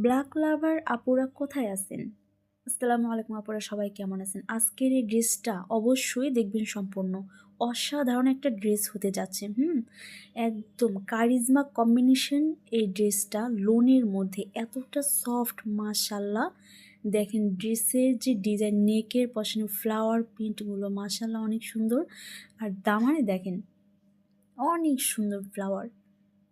Black লাভার আপুরা কোথায় আছেন? আসসালামু আলাইকুম আপুরা, সবাই কেমন আছেন? আজকের এই ড্রেসটা অবশ্যই দেখবেন সম্পূর্ণ অসাধারণ একটা ড্রেস হতে যাচ্ছে। একদম কারিজমা কম্বিনেশন। এই ড্রেসটা লোনের মধ্যে এতটা সফট, মাশাল্লাহ। দেখেন ড্রেসের যে ডিজাইন, নেকের পশনে ফ্লাওয়ার প্রিন্টগুলো মাশাল্লাহ অনেক সুন্দর। আর দামানে দেখেন অনেক সুন্দর ফ্লাওয়ার,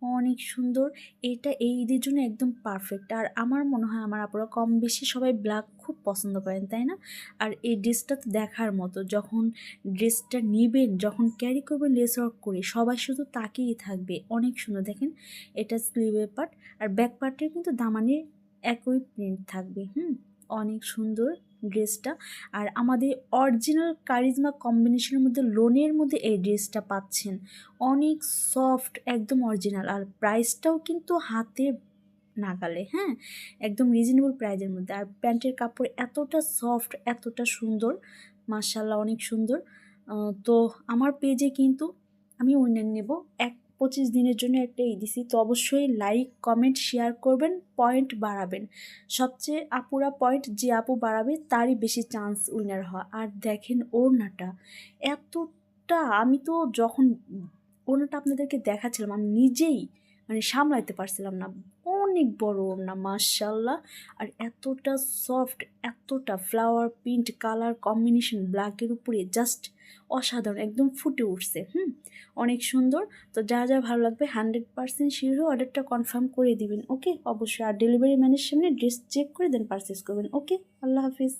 অনেক সুন্দর। এটা এই ঈদের জন্য একদম পারফেক্ট। আর আমার মনে হয় আমার আপুরা কম বেশি সবাই ব্ল্যাক খুব পছন্দ করেন, তাই না? আর এই ড্রেসটা তো দেখার মতো। যখন ড্রেসটা নেবেন, যখন ক্যারি করবেন লেস ওয়ার্ক করে, সবাই শুধু তাকিয়েই থাকবে। অনেক সুন্দর। দেখেন এটা স্লিভের পার্ট, আর ব্যাক পার্টের কিন্তু দামানের একই প্রিন্ট থাকবে। অনেক সুন্দর ড্রেসটা। আর আমাদের অরিজিনাল কারিজমা কম্বিনেশনের মধ্যে লোনের মধ্যে এই ড্রেসটা পাচ্ছেন। অনেক সফট, একদম অরিজিনাল। আর প্রাইসটাও কিন্তু হাতের নাগালে, একদম রিজনেবল প্রাইজের মধ্যে। আর প্যান্টের কাপড় এতটা সফট, এতটা সুন্দর, মাশাল্লাহ অনেক সুন্দর। তো আমার পেজে কিন্তু আমি উইনার নেব 25 দিনের জন্য একটা দিছি। তো অবশ্যই লাইক, কমেন্ট, শেয়ার করবেন, পয়েন্ট বাড়াবেন। সবচেয়ে আপুরা পয়েন্ট যে আপু বাড়াবে তারই বেশি চান্স উইনার হয়। আর দেখেন ওড়নাটা এতটা, আমি তো যখন ওড়নাটা আপনাদেরকে দেখাচ্ছিলাম আমি নিজেই সামলাইতে পারছিলাম না। অনেক বড় ওড়না মাশাল্লাহ। আর এতটা সফট, এতটা ফ্লাওয়ার প্রিন্ট কালার কম্বিনেশন ব্ল্যাকের উপরে জাস্ট অসাধারণ, একদম ফুটে উঠছে। অনেক সুন্দর। তো যা যা ভালো লাগবে 100% শিওর হয়ে অর্ডারটা কনফার্ম করে দিবেন। ওকে, অবশ্যই। আর ডেলিভারি ম্যানের সামনে ড্রেস চেক করে দেন পারচেস করবেন। ওকে, আল্লাহ হাফিজ।